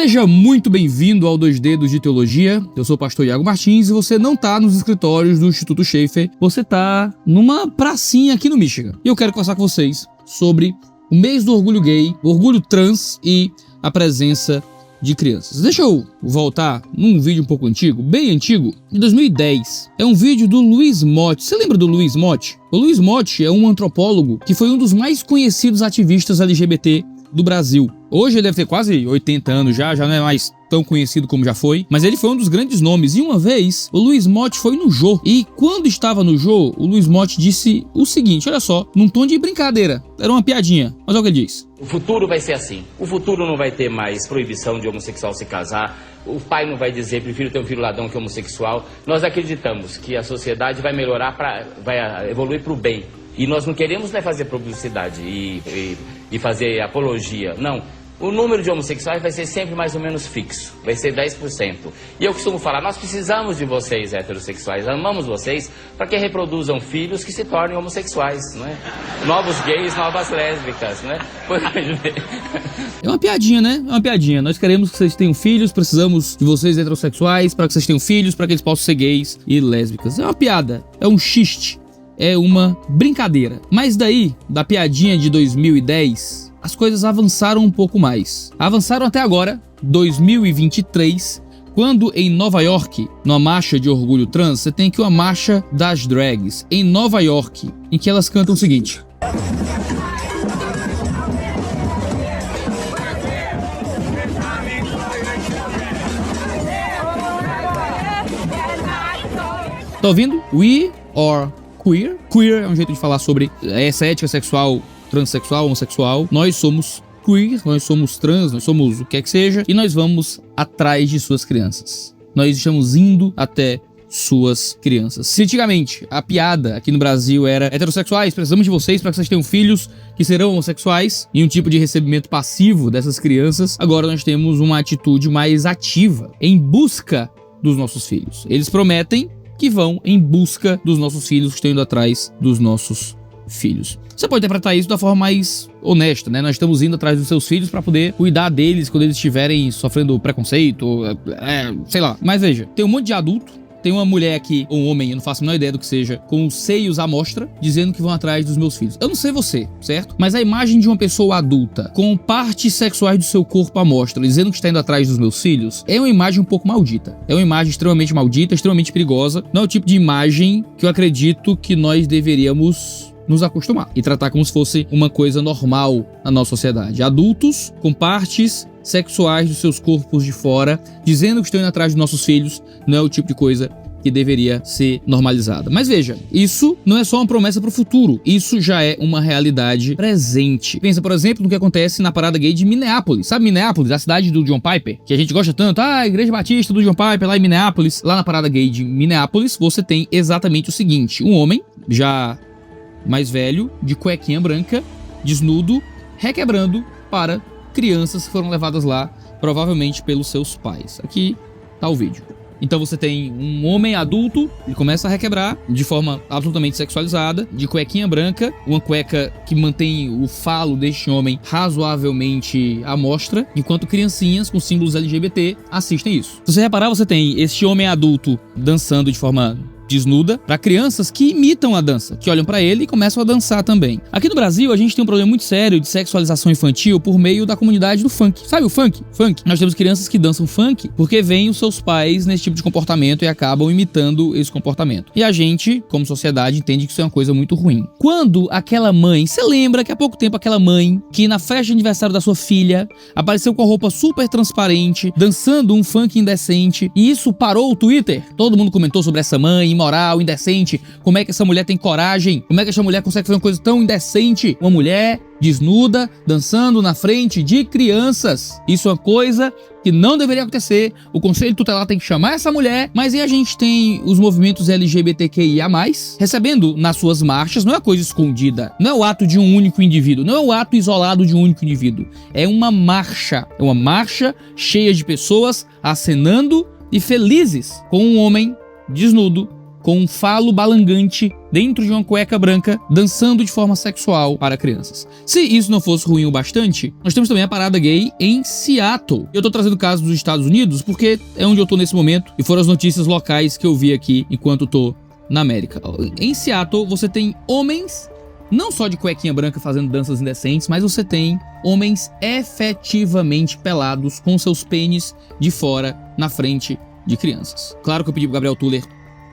Seja muito bem-vindo ao 2 Dedos de Teologia. Eu sou o pastor Iago Martins e você não tá nos escritórios do Instituto Schaefer, você tá numa pracinha aqui no Michigan. E eu quero conversar com vocês sobre o mês do orgulho gay, o orgulho trans e a presença de crianças. Deixa eu voltar num vídeo um pouco antigo, bem antigo, de 2010. É um vídeo do Luiz Motti. Você lembra do Luiz Motti? O Luiz Motti é um antropólogo que foi um dos mais conhecidos ativistas LGBT do Brasil. Hoje ele deve ter quase 80 anos já não é mais tão conhecido como já foi, mas ele foi um dos grandes nomes. E uma vez, o Luiz Motti foi no Jô, e quando estava no Jô, o Luiz Motti disse o seguinte, olha só, num tom de brincadeira, era uma piadinha, mas olha o que ele diz. O futuro vai ser assim, o futuro não vai ter mais proibição de homossexual se casar, o pai não vai dizer, prefiro ter um filho ladrão que homossexual. Nós acreditamos que a sociedade vai melhorar, vai evoluir para o bem. E nós não queremos fazer publicidade e fazer apologia, não. O número de homossexuais vai ser sempre mais ou menos fixo, vai ser 10%. E eu costumo falar, nós precisamos de vocês heterossexuais, amamos vocês para que reproduzam filhos que se tornem homossexuais, não é? Novos gays, novas lésbicas, não é? É uma piadinha, né? É uma piadinha. Nós queremos que vocês tenham filhos, precisamos de vocês heterossexuais para que vocês tenham filhos, para que eles possam ser gays e lésbicas. É uma piada, é um xiste, é uma brincadeira. Mas daí, da piadinha de 2010... as coisas avançaram um pouco mais. Avançaram até agora, 2023, quando em Nova York, numa marcha de orgulho trans, você tem aqui uma marcha das drags em Nova York, em que elas cantam o seguinte. Tá ouvindo? We are queer. Queer é um jeito de falar sobre essa ética sexual transexual, homossexual. Nós somos queer, nós somos trans, nós somos o que é que seja, e nós vamos atrás de suas crianças. Nós estamos indo até suas crianças. Se antigamente a piada aqui no Brasil era heterossexuais, precisamos de vocês para que vocês tenham filhos que serão homossexuais, e um tipo de recebimento passivo dessas crianças, agora nós temos uma atitude mais ativa em busca dos nossos filhos. Eles prometem que vão em busca dos nossos filhos, que estão indo atrás dos nossos filhos. Você pode interpretar isso da forma mais honesta, né? Nós estamos indo atrás dos seus filhos para poder cuidar deles quando eles estiverem sofrendo preconceito, sei lá. Mas veja, tem um monte de adulto, tem uma mulher aqui, ou um homem, eu não faço a menor ideia do que seja, com os seios à mostra, dizendo que vão atrás dos meus filhos. Eu não sei você, certo? Mas a imagem de uma pessoa adulta, com partes sexuais do seu corpo à mostra, dizendo que está indo atrás dos meus filhos, é uma imagem um pouco maldita. É uma imagem extremamente maldita, extremamente perigosa. Não é o tipo de imagem que eu acredito que nós deveríamos nos acostumar e tratar como se fosse uma coisa normal na nossa sociedade. Adultos com partes sexuais dos seus corpos de fora, dizendo que estão indo atrás dos nossos filhos, não é o tipo de coisa que deveria ser normalizada. Mas veja, isso não é só uma promessa para o futuro, isso já é uma realidade presente. Pensa, por exemplo, no que acontece na parada gay de Minneapolis. Sabe Minneapolis, a cidade do John Piper, que a gente gosta tanto? A Igreja Batista do John Piper lá em Minneapolis. Lá na parada gay de Minneapolis, você tem exatamente o seguinte, um homem já mais velho, de cuequinha branca, desnudo, requebrando para crianças que foram levadas lá, provavelmente pelos seus pais. Aqui tá o vídeo. Então você tem um homem adulto, ele começa a requebrar de forma absolutamente sexualizada, de cuequinha branca, uma cueca que mantém o falo deste homem razoavelmente à mostra, enquanto criancinhas com símbolos LGBT assistem isso. Se você reparar, você tem este homem adulto dançando de forma desnuda para crianças que imitam a dança, que olham para ele e começam a dançar também. Aqui no Brasil, a gente tem um problema muito sério de sexualização infantil por meio da comunidade do funk. Sabe o funk? Funk. Nós temos crianças que dançam funk porque veem os seus pais nesse tipo de comportamento e acabam imitando esse comportamento. E a gente, como sociedade, entende que isso é uma coisa muito ruim. Quando aquela mãe, você lembra que há pouco tempo aquela mãe que na festa de aniversário da sua filha apareceu com a roupa super transparente, dançando um funk indecente, e isso parou o Twitter? Todo mundo comentou sobre essa mãe, imoral, indecente, como é que essa mulher tem coragem, como é que essa mulher consegue fazer uma coisa tão indecente, uma mulher desnuda, dançando na frente de crianças. Isso é uma coisa que não deveria acontecer, o Conselho Tutelar tem que chamar essa mulher, mas aí a gente tem os movimentos LGBTQIA+, recebendo nas suas marchas, não é coisa escondida, não é o ato de um único indivíduo, não é o ato isolado de um único indivíduo, é uma marcha cheia de pessoas acenando e felizes com um homem desnudo, com um falo balangante dentro de uma cueca branca, dançando de forma sexual para crianças. Se isso não fosse ruim o bastante, nós temos também a parada gay em Seattle. Eu tô trazendo casos dos Estados Unidos porque é onde eu tô nesse momento e foram as notícias locais que eu vi aqui enquanto tô na América. Em Seattle, você tem homens não só de cuequinha branca fazendo danças indecentes, mas você tem homens efetivamente pelados com seus pênis de fora na frente de crianças. Claro que eu pedi pro Gabriel Tuller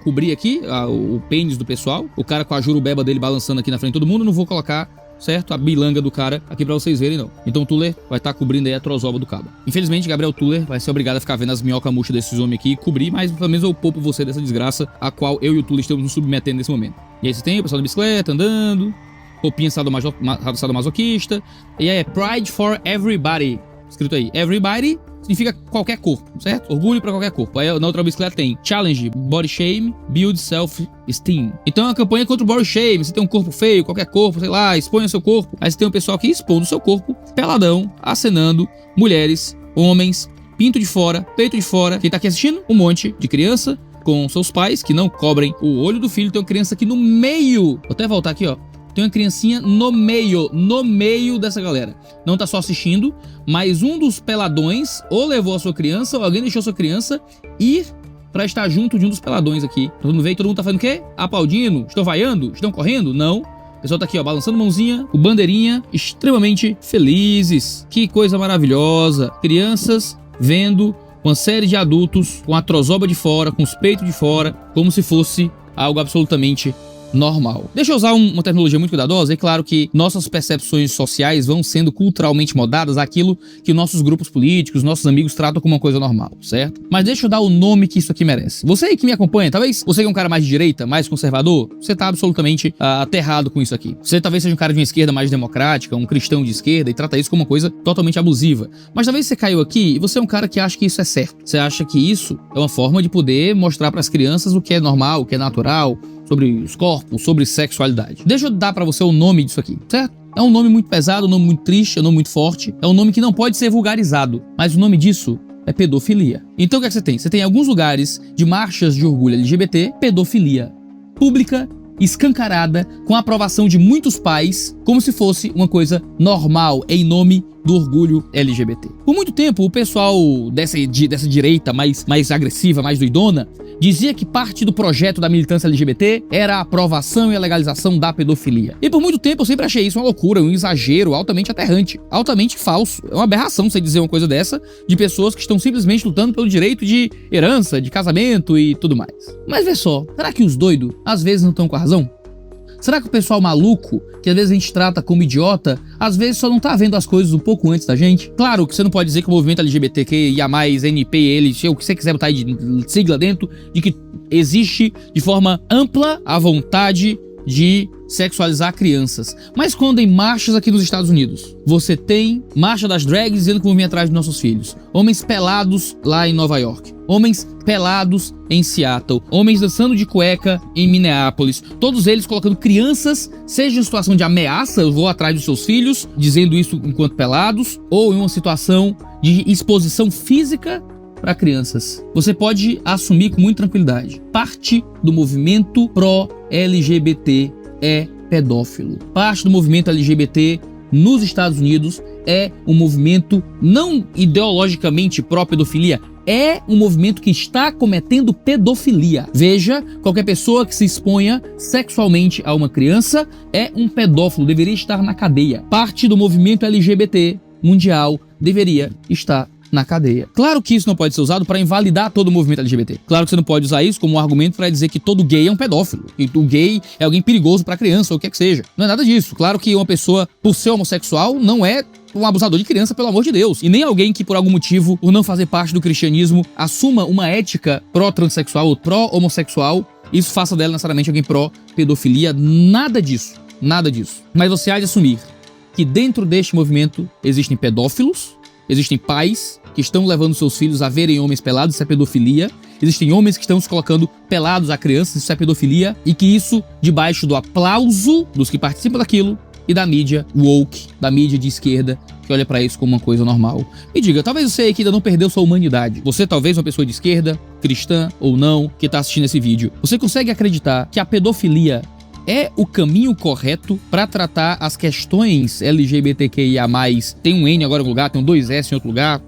cobrir aqui o pênis do pessoal, o cara com a jurubeba dele balançando aqui na frente de todo mundo, não vou colocar, certo, a bilanga do cara aqui pra vocês verem não. Então o Tuller vai estar cobrindo aí a trozoba do cabo. Infelizmente, Gabriel Tuller vai ser obrigado a ficar vendo as minhocas murchas desses homens aqui e cobrir, mas pelo menos eu poupo você dessa desgraça a qual eu e o Tuller estamos nos submetendo nesse momento. E aí você tem o pessoal da bicicleta andando, roupinha sadomasoquista, e aí é Pride for Everybody, escrito aí, Everybody significa qualquer corpo, certo? Orgulho pra qualquer corpo. Aí na outra bicicleta tem Challenge, Body Shame, Build Self-Esteem. Então é uma campanha contra o Body Shame. Você tem um corpo feio, qualquer corpo, sei lá, exponha seu corpo. Aí você tem um pessoal que expõe o seu corpo, peladão, acenando, mulheres, homens, pinto de fora, peito de fora. Quem tá aqui assistindo? Um monte de criança com seus pais que não cobrem o olho do filho. Tem uma criança aqui no meio. Vou até voltar aqui, ó. Tem uma criancinha no meio dessa galera. Não tá só assistindo, mas um dos peladões ou levou a sua criança, ou alguém deixou a sua criança ir pra estar junto de um dos peladões aqui. Todo mundo veio, todo mundo tá fazendo o quê? Aplaudindo? Estão vaiando? Estão correndo? Não. O pessoal tá aqui, ó, balançando mãozinha, com bandeirinha, extremamente felizes. Que coisa maravilhosa. Crianças vendo uma série de adultos com a trozoba de fora, com os peitos de fora, como se fosse algo absolutamente normal. Deixa eu usar uma terminologia muito cuidadosa. É claro que nossas percepções sociais vão sendo culturalmente moldadas àquilo que nossos grupos políticos, nossos amigos tratam como uma coisa normal, certo? Mas deixa eu dar o nome que isso aqui merece. Você aí que me acompanha, talvez você que é um cara mais de direita, mais conservador, você tá absolutamente aterrado com isso aqui. Você talvez seja um cara de uma esquerda mais democrática, um cristão de esquerda e trata isso como uma coisa totalmente abusiva. Mas talvez você caiu aqui e você é um cara que acha que isso é certo. Você acha que isso é uma forma de poder mostrar para as crianças o que é normal, o que é natural, sobre os corpos, sobre sexualidade. Deixa eu dar pra você o nome disso aqui, certo? É um nome muito pesado, um nome muito triste, é um nome muito forte, é um nome que não pode ser vulgarizado, mas o nome disso é pedofilia. Então o que é que você tem? Você tem alguns lugares de marchas de orgulho LGBT, pedofilia pública, escancarada, com a aprovação de muitos pais, como se fosse uma coisa normal, em nome do orgulho LGBT. Por muito tempo, o pessoal dessa direita mais agressiva, mais doidona, dizia que parte do projeto da militância LGBT era a aprovação e a legalização da pedofilia. E por muito tempo eu sempre achei isso uma loucura, um exagero altamente aterrante, altamente falso. É uma aberração você dizer uma coisa dessa de pessoas que estão simplesmente lutando pelo direito de herança, de casamento e tudo mais. Mas vê só, será que os doidos às vezes não estão com a razão? Será que o pessoal maluco, que às vezes a gente trata como idiota, às vezes só não tá vendo as coisas um pouco antes da gente? Claro que você não pode dizer que o movimento LGBTQIA+, NP, ele, o que você quiser botar aí de sigla dentro, de que existe de forma ampla a vontade de sexualizar crianças. Mas quando em marchas aqui nos Estados Unidos, você tem marcha das drags dizendo que vão vir atrás de nossos filhos, homens pelados lá em Nova York, homens pelados em Seattle, homens dançando de cueca em Minneapolis, todos eles colocando crianças, seja em situação de ameaça, eu vou atrás dos seus filhos, dizendo isso enquanto pelados, ou em uma situação de exposição física para crianças. Você pode assumir com muita tranquilidade. Parte do movimento pró-LGBT é pedófilo. Parte do movimento LGBT nos Estados Unidos é um movimento não ideologicamente pró-pedofilia, é um movimento que está cometendo pedofilia. Veja, qualquer pessoa que se exponha sexualmente a uma criança é um pedófilo, deveria estar na cadeia. Parte do movimento LGBT mundial deveria estar na cadeia. Claro que isso não pode ser usado para invalidar todo o movimento LGBT. Claro que você não pode usar isso como um argumento para dizer que todo gay é um pedófilo, que o gay é alguém perigoso para criança ou o que é que seja. Não é nada disso. Claro que uma pessoa, por ser homossexual, não é um abusador de criança, pelo amor de Deus. E nem alguém que, por algum motivo, por não fazer parte do cristianismo, assuma uma ética pró-transexual ou pró-homossexual, isso faça dela necessariamente alguém pró-pedofilia. Nada disso. Nada disso. Mas você há de assumir que dentro deste movimento existem pedófilos, existem pais que estão levando seus filhos a verem homens pelados, isso é pedofilia. Existem homens que estão se colocando pelados a crianças, isso é pedofilia. E que isso, debaixo do aplauso dos que participam daquilo, e da mídia woke, da mídia de esquerda, que olha pra isso como uma coisa normal. Me diga, talvez você que ainda não perdeu sua humanidade, você talvez uma pessoa de esquerda, cristã ou não, que tá assistindo esse vídeo, você consegue acreditar que a pedofilia é o caminho correto para tratar as questões LGBTQIA+, tem um N agora no lugar, tem um 2S em outro lugar,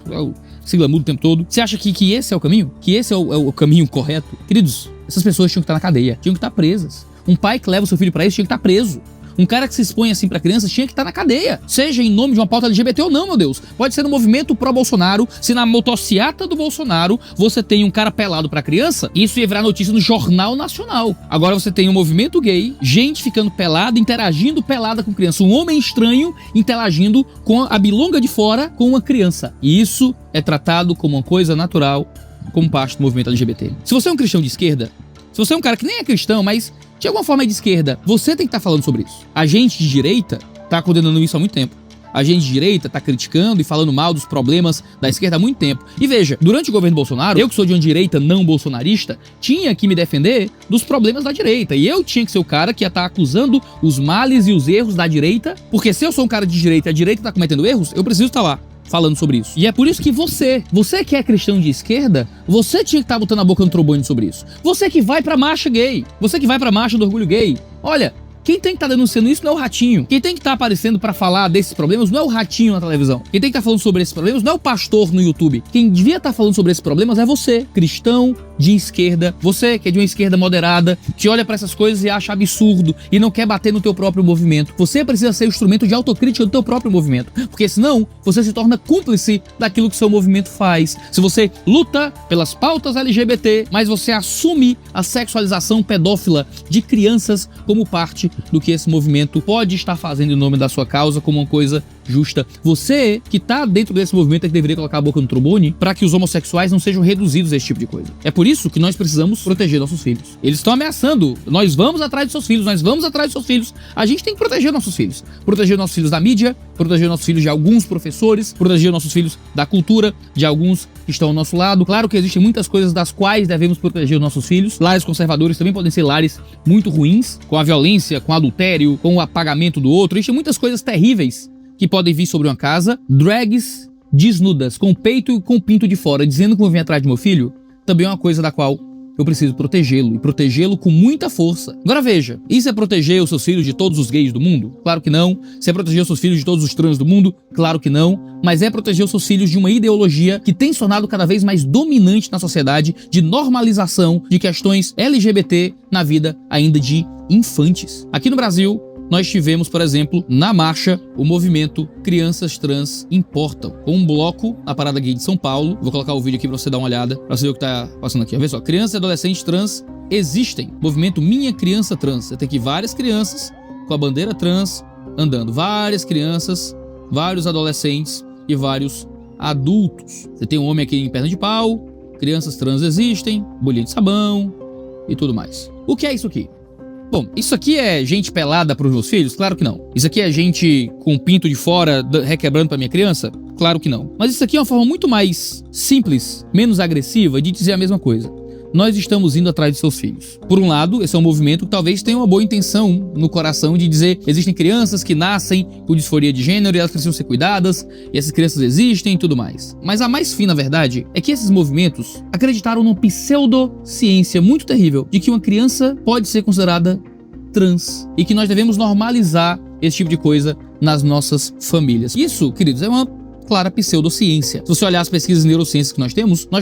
sigla muda o tempo todo. Você acha que esse é o caminho? Que esse é o caminho correto? Queridos, essas pessoas tinham que estar na cadeia, tinham que estar presas. Um pai que leva o seu filho pra isso tinha que estar preso. Um cara que se expõe assim pra crianças tinha que estar na cadeia. Seja em nome de uma pauta LGBT ou não, meu Deus. Pode ser no movimento pró-Bolsonaro. Se na motociata do Bolsonaro você tem um cara pelado pra criança, isso ia virar notícia no Jornal Nacional. Agora você tem um movimento gay, gente ficando pelada, interagindo pelada com criança. Um homem estranho interagindo com a bilonga de fora com uma criança. E isso é tratado como uma coisa natural, como parte do movimento LGBT. Se você é um cristão de esquerda, se você é um cara que nem é cristão, mas de alguma forma é de esquerda, você tem que estar falando sobre isso. A gente de direita tá condenando isso há muito tempo. A gente de direita tá criticando e falando mal dos problemas da esquerda há muito tempo. E veja, durante o governo Bolsonaro, eu que sou de uma direita não bolsonarista, tinha que me defender dos problemas da direita. E eu tinha que ser o cara que ia estar acusando os males e os erros da direita, porque se eu sou um cara de direita e a direita tá cometendo erros, eu preciso estar lá falando sobre isso. E é por isso que você que é cristão de esquerda, você tinha que estar botando a boca no trombone sobre isso. Você que vai pra marcha gay, você que vai pra marcha do orgulho gay, olha, quem tem que estar denunciando isso não é o Ratinho. Quem tem que estar aparecendo pra falar desses problemas não é o Ratinho na televisão. Quem tem que estar falando sobre esses problemas não é o pastor no YouTube. Quem devia estar falando sobre esses problemas é você, cristão de esquerda, você que é de uma esquerda moderada, que olha pra essas coisas e acha absurdo e não quer bater no teu próprio movimento. Você precisa ser o instrumento de autocrítica do teu próprio movimento, porque senão você se torna cúmplice daquilo que seu movimento faz. Se você luta pelas pautas LGBT, mas você assume a sexualização pedófila de crianças como parte do que esse movimento pode estar fazendo em nome da sua causa como uma coisa justa. Você que tá dentro desse movimento é que deveria colocar a boca no trombone para que os homossexuais não sejam reduzidos a esse tipo de coisa. É por isso que nós precisamos proteger nossos filhos. Eles estão ameaçando. Nós vamos atrás dos seus filhos, nós vamos atrás dos seus filhos. A gente tem que proteger nossos filhos. Proteger nossos filhos da mídia, proteger nossos filhos de alguns professores, proteger nossos filhos da cultura, de alguns que estão ao nosso lado. Claro que existem muitas coisas das quais devemos proteger os nossos filhos. Lares conservadores também podem ser lares muito ruins, com a violência, com o adultério, com o apagamento do outro. Existem muitas coisas terríveis que podem vir sobre uma casa. Drags desnudas, com o peito e com o pinto de fora, dizendo que vão vir atrás de meu filho, também é uma coisa da qual eu preciso protegê-lo, e protegê-lo com muita força. Agora veja, isso é proteger os seus filhos de todos os gays do mundo? Claro que não. Isso é proteger os seus filhos de todos os trans do mundo? Claro que não. Mas é proteger os seus filhos de uma ideologia que tem se tornado cada vez mais dominante na sociedade, de normalização de questões LGBT na vida ainda de infantes. Aqui no Brasil, nós tivemos, por exemplo, na marcha, o movimento Crianças Trans Importam, com um bloco na Parada Gay de São Paulo. Vou colocar o vídeo aqui pra você dar uma olhada, pra você ver o que tá passando aqui. Olha só, crianças e adolescentes trans existem. Movimento Minha Criança Trans. Você tem aqui várias crianças com a bandeira trans andando. Várias crianças, vários adolescentes e vários adultos. Você tem um homem aqui em perna de pau, crianças trans existem, bolinha de sabão e tudo mais. O que é isso aqui? Bom, isso aqui é gente pelada pros meus filhos? Claro que não. Isso aqui é gente com o pinto de fora requebrando pra minha criança? Claro que não. Mas isso aqui é uma forma muito mais simples, menos agressiva de dizer a mesma coisa. Nós estamos indo atrás de seus filhos. Por um lado, esse é um movimento que talvez tenha uma boa intenção no coração de dizer existem crianças que nascem com disforia de gênero e elas precisam ser cuidadas, e essas crianças existem e tudo mais. Mas a mais fina verdade é que esses movimentos acreditaram numa pseudociência muito terrível de que uma criança pode ser considerada trans e que nós devemos normalizar esse tipo de coisa nas nossas famílias. Isso, queridos, é uma clara pseudociência. Se você olhar as pesquisas de neurociências que nós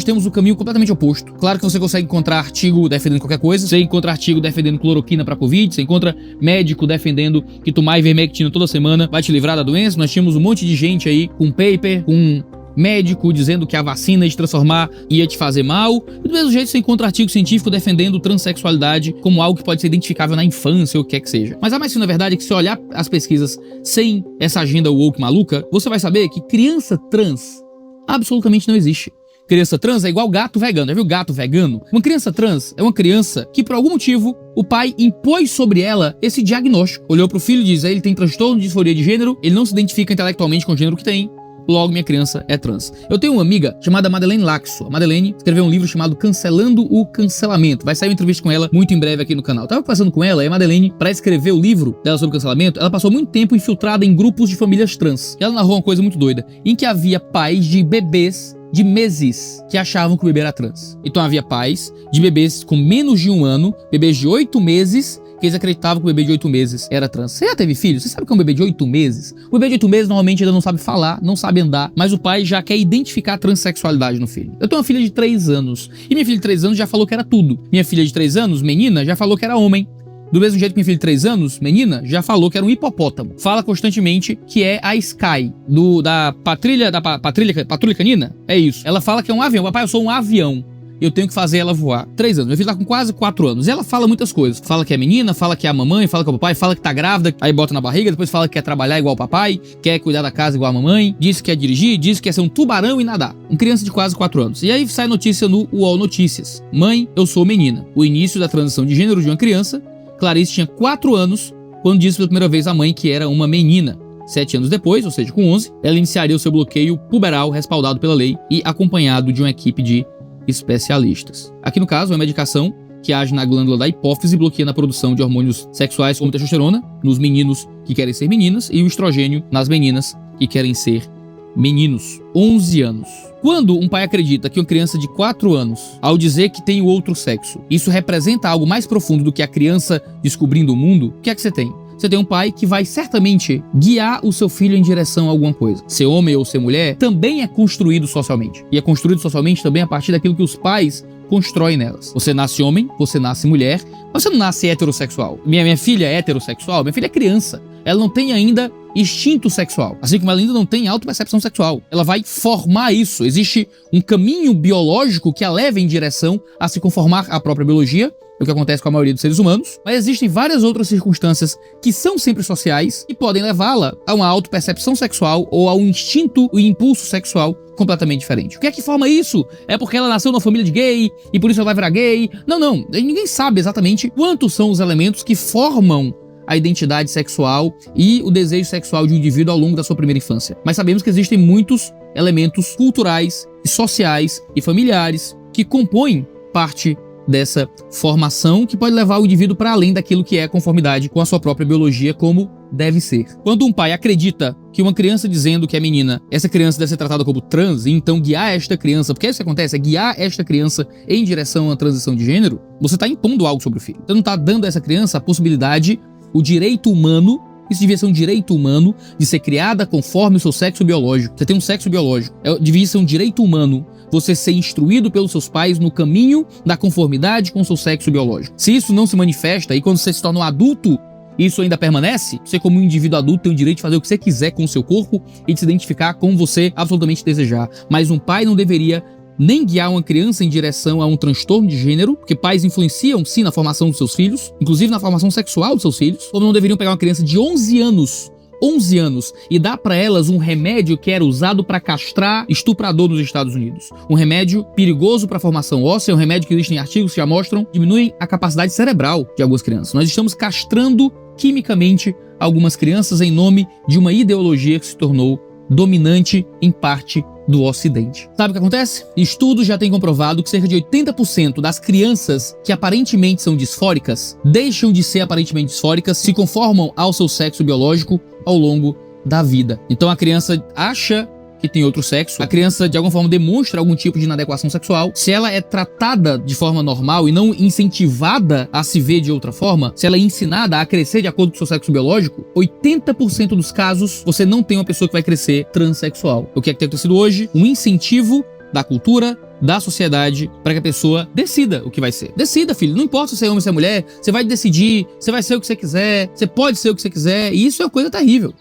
temos o caminho completamente oposto. Claro que você consegue encontrar artigo defendendo qualquer coisa, você encontra artigo defendendo cloroquina para Covid, você encontra médico defendendo que tomar ivermectina toda semana vai te livrar da doença. Nós tínhamos um monte de gente aí com paper, com médico dizendo que a vacina de transformar ia te fazer mal. E do mesmo jeito você encontra artigo científico defendendo transexualidade como algo que pode ser identificável na infância ou o que quer que seja. Mas a mais fina verdade é que se olhar as pesquisas sem essa agenda woke maluca, você vai saber que criança trans absolutamente não existe. Criança trans é igual gato vegano. Já viu gato vegano? Uma criança trans é uma criança que, por algum motivo, o pai impôs sobre ela esse diagnóstico. Olhou pro filho e diz, ele tem transtorno de disforia de gênero, ele não se identifica intelectualmente com o gênero que tem. logo minha criança é trans. Eu tenho uma amiga chamada Madeleine Laxo. A Madeleine escreveu um livro chamado Cancelando o Cancelamento. Vai sair uma entrevista com ela muito em breve aqui no canal. Eu tava passando com ela e a Madeleine, pra escrever o livro dela sobre cancelamento, ela passou muito tempo infiltrada em grupos de famílias trans. E ela narrou uma coisa muito doida, em que havia pais de bebês de meses que achavam que o bebê era trans. Então havia pais de bebês com menos de 1 ano, bebês de 8 meses, que eles acreditavam que o bebê de 8 meses era trans. Você já teve filho? Você sabe que é um bebê de 8 meses? O bebê de 8 meses normalmente ainda não sabe falar, não sabe andar, mas o pai já quer identificar a transexualidade no filho. Eu tenho uma filha de 3 anos, e minha filha de 3 anos já falou que era tudo. Minha filha de 3 anos, menina, já falou que era homem. Do mesmo jeito que minha filha de 3 anos, menina, já falou que era um hipopótamo. Fala constantemente que é a Sky, da patrulha canina. É isso. Ela fala que é um avião. Papai, eu sou um avião. Eu tenho que fazer ela voar. 3 anos. Minha filha tá com quase 4 anos. E ela fala muitas coisas. Fala que é menina, fala que é a mamãe, fala que é o papai, fala que tá grávida, aí bota na barriga, depois fala que quer trabalhar igual o papai, quer cuidar da casa igual a mamãe, diz que quer dirigir, diz que quer ser um tubarão e nadar. Uma criança de quase 4 anos. E aí sai notícia no UOL Notícias. Mãe, eu sou menina. O início da transição de gênero de uma criança. Clarice tinha 4 anos quando disse pela primeira vez à mãe que era uma menina. 7 anos depois, ou seja, com 11, ela iniciaria o seu bloqueio puberal respaldado pela lei e acompanhado de uma equipe de especialistas. Aqui no caso, é uma medicação que age na glândula da hipófise e bloqueia na produção de hormônios sexuais como testosterona nos meninos que querem ser meninas e o estrogênio nas meninas que querem ser meninos. 11 anos. Quando um pai acredita que uma criança de 4 anos, ao dizer que tem o outro sexo, isso representa algo mais profundo do que a criança descobrindo o mundo, o que é que você tem? Você tem um pai que vai certamente guiar o seu filho em direção a alguma coisa. Ser homem ou ser mulher também é construído socialmente. E é construído socialmente também a partir daquilo que os pais constroem nelas. Você nasce homem, você nasce mulher, mas você não nasce heterossexual. Minha filha é heterossexual, minha filha é criança. Ela não tem ainda instinto sexual. Assim como ela ainda não tem autopercepção sexual. Ela vai formar isso. Existe um caminho biológico que a leva em direção a se conformar à própria biologia, o que acontece com a maioria dos seres humanos, mas existem várias outras circunstâncias que são sempre sociais e podem levá-la a uma autopercepção sexual ou a um instinto e impulso sexual completamente diferente. O que é que forma isso? É porque ela nasceu numa família de gay e por isso ela vai virar gay? Não. Ninguém sabe exatamente quantos são os elementos que formam a identidade sexual e o desejo sexual de um indivíduo ao longo da sua primeira infância. Mas sabemos que existem muitos elementos culturais, sociais e familiares que compõem parte dessa formação que pode levar o indivíduo para além daquilo que é conformidade com a sua própria biologia, como deve ser. Quando um pai acredita que uma criança dizendo que é menina, essa criança deve ser tratada como trans, e então guiar esta criança, porque é isso que acontece, é guiar esta criança em direção à transição de gênero, você está impondo algo sobre o filho. Você não está dando a essa criança a possibilidade, o direito humano, isso devia ser um direito humano de ser criada conforme o seu sexo biológico. Você tem um sexo biológico, devia ser um direito humano você ser instruído pelos seus pais no caminho da conformidade com o seu sexo biológico. Se isso não se manifesta e quando você se torna um adulto, isso ainda permanece, você como um indivíduo adulto tem o direito de fazer o que você quiser com o seu corpo e de se identificar como você absolutamente desejar. Mas um pai não deveria nem guiar uma criança em direção a um transtorno de gênero, porque pais influenciam sim na formação dos seus filhos, inclusive na formação sexual dos seus filhos, como não deveriam pegar uma criança de 11 anos e dar para elas um remédio que era usado para castrar estuprador nos Estados Unidos. Um remédio perigoso para a formação óssea, um remédio que existem artigos que já mostram diminuem a capacidade cerebral de algumas crianças. Nós estamos castrando quimicamente algumas crianças em nome de uma ideologia que se tornou dominante em parte do Ocidente. Sabe o que acontece? Estudos já têm comprovado que cerca de 80% das crianças que aparentemente são disfóricas deixam de ser aparentemente disfóricas, se conformam ao seu sexo biológico ao longo da vida. Então a criança acha que tem outro sexo, a criança de alguma forma demonstra algum tipo de inadequação sexual. Se ela é tratada de forma normal e não incentivada a se ver de outra forma, se ela é ensinada a crescer de acordo com o seu sexo biológico, 80% dos casos você não tem uma pessoa que vai crescer transexual. O que é que tem acontecido hoje? Um incentivo da cultura, da sociedade, para que a pessoa decida o que vai ser. Decida, filho. Não importa se é homem ou se é mulher, você vai decidir, você vai ser o que você quiser, você pode ser o que você quiser, e isso é uma coisa terrível.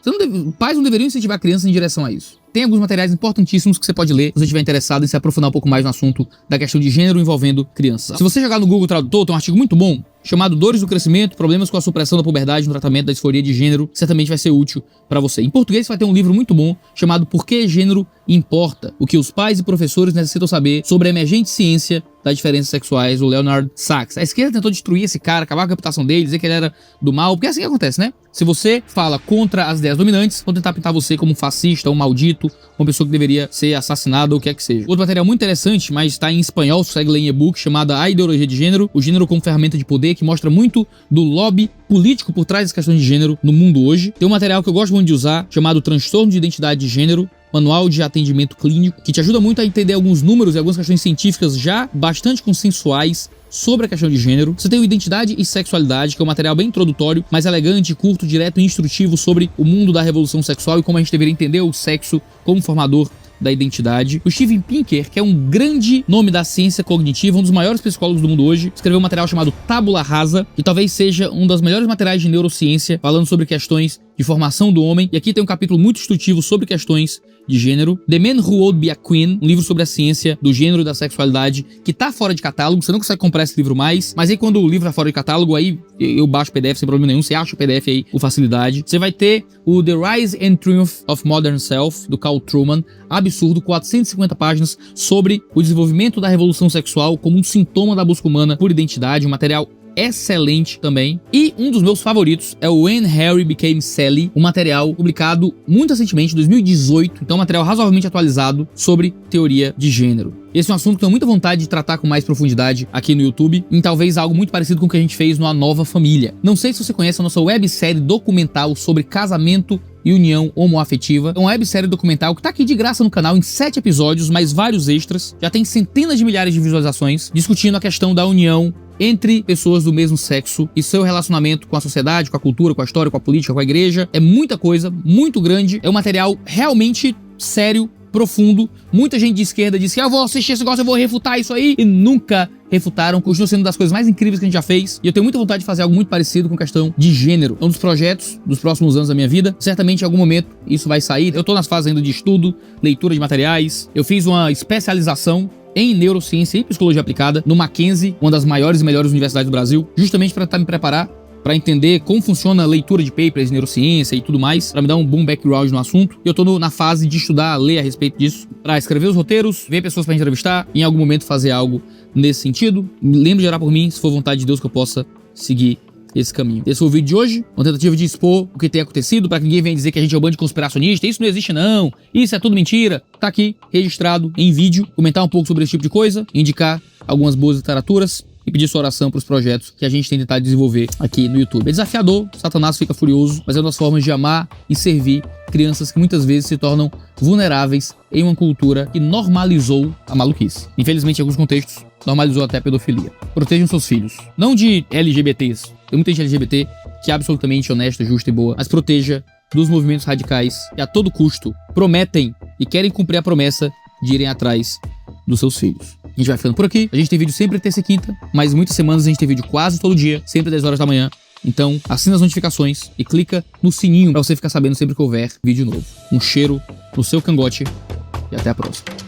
Pais não deveriam incentivar a criança em direção a isso. Tem alguns materiais importantíssimos que você pode ler se você estiver interessado em se aprofundar um pouco mais no assunto da questão de gênero envolvendo crianças. Se você jogar no Google Tradutor, tem um artigo muito bom chamado Dores do Crescimento, Problemas com a Supressão da Puberdade no Tratamento da Disforia de Gênero, certamente vai ser útil para você. Em português você vai ter um livro muito bom chamado Por que Gênero Importa? O que os pais e professores necessitam saber sobre a emergente ciência das diferenças sexuais, o Leonard Sachs. A esquerda tentou destruir esse cara, acabar com a reputação dele, dizer que ele era do mal, porque é assim que acontece, né? Se você fala contra as ideias dominantes, vão tentar pintar você como um fascista, um maldito, uma pessoa que deveria ser assassinada ou o que é que seja. Outro material muito interessante, mas está em espanhol, você consegue ler em e-book, chamada A Ideologia de Gênero, o gênero como ferramenta de poder, que mostra muito do lobby político por trás das questões de gênero no mundo hoje. Tem um material que eu gosto muito de usar, chamado Transtorno de Identidade de Gênero, Manual de Atendimento Clínico, que te ajuda muito a entender alguns números e algumas questões científicas já bastante consensuais sobre a questão de gênero. Você tem o Identidade e Sexualidade, que é um material bem introdutório, mas elegante, curto, direto e instrutivo sobre o mundo da revolução sexual e como a gente deveria entender o sexo como formador da identidade. O Steven Pinker, que é um grande nome da ciência cognitiva, um dos maiores psicólogos do mundo hoje, escreveu um material chamado Tábula Rasa, que talvez seja um dos melhores materiais de neurociência, falando sobre questões de formação do homem. E aqui tem um capítulo muito instrutivo sobre questões de gênero. The Man Who Would Be a Queen, um livro sobre a ciência do gênero e da sexualidade, que tá fora de catálogo, você não consegue comprar esse livro mais, mas aí quando o livro tá fora de catálogo, aí eu baixo o PDF sem problema nenhum, você acha o PDF aí com facilidade. Você vai ter o The Rise and Triumph of Modern Self, do Carl Trueman, absurdo, 450 páginas sobre o desenvolvimento da revolução sexual como um sintoma da busca humana por identidade, um material excelente também. E um dos meus favoritos é o When Harry Became Sally, um material publicado muito recentemente, em 2018, então um material razoavelmente atualizado sobre teoria de gênero. Esse é um assunto que eu tenho muita vontade de tratar com mais profundidade aqui no YouTube, em talvez algo muito parecido com o que a gente fez no A Nova Família. Não sei se você conhece a nossa websérie documental sobre casamento e união homoafetiva. É uma websérie documental que tá aqui de graça no canal em 7 episódios, mais vários extras. Já tem centenas de milhares de visualizações, discutindo a questão da união entre pessoas do mesmo sexo e seu relacionamento com a sociedade, com a cultura, com a história, com a política, com a igreja. É muita coisa, muito grande. É um material realmente sério, profundo. Muita gente de esquerda disse que eu vou assistir esse negócio, eu vou refutar isso aí, e nunca refutaram. Continua sendo uma das coisas mais incríveis que a gente já fez, e eu tenho muita vontade de fazer algo muito parecido com questão de gênero. É um dos projetos dos próximos anos da minha vida. Certamente em algum momento isso vai sair. Eu tô nas fases ainda de estudo, leitura de materiais. Eu fiz uma especialização em neurociência e psicologia aplicada no Mackenzie, uma das maiores e melhores universidades do Brasil, justamente para me preparar para entender como funciona a leitura de papers, neurociência e tudo mais, para me dar um bom background no assunto. E eu tô na fase de estudar, ler a respeito disso, para escrever os roteiros, ver pessoas para entrevistar e em algum momento fazer algo nesse sentido. Lembre de orar por mim, se for vontade de Deus, que eu possa seguir esse caminho. Esse foi o vídeo de hoje, uma tentativa de expor o que tem acontecido, para que ninguém venha dizer que a gente é um bando de conspiracionista. Isso não existe não, isso é tudo mentira. Tá aqui, registrado em vídeo, comentar um pouco sobre esse tipo de coisa, indicar algumas boas literaturas e pedir sua oração para os projetos que a gente tem tentado desenvolver aqui no YouTube. É desafiador, Satanás fica furioso, mas é uma das formas de amar e servir crianças que muitas vezes se tornam vulneráveis em uma cultura que normalizou a maluquice. Infelizmente, em alguns contextos, normalizou até a pedofilia. Protejam seus filhos. Não de LGBTs. Tem muita gente LGBT que é absolutamente honesta, justa e boa, mas proteja dos movimentos radicais que a todo custo prometem e querem cumprir a promessa de irem atrás dos seus filhos. A gente vai ficando por aqui. A gente tem vídeo sempre terça e quinta, mas muitas semanas a gente tem vídeo quase todo dia, sempre às 10 horas da manhã. Então, assina as notificações e clica no sininho para você ficar sabendo sempre que houver vídeo novo. Um cheiro no seu cangote e até a próxima.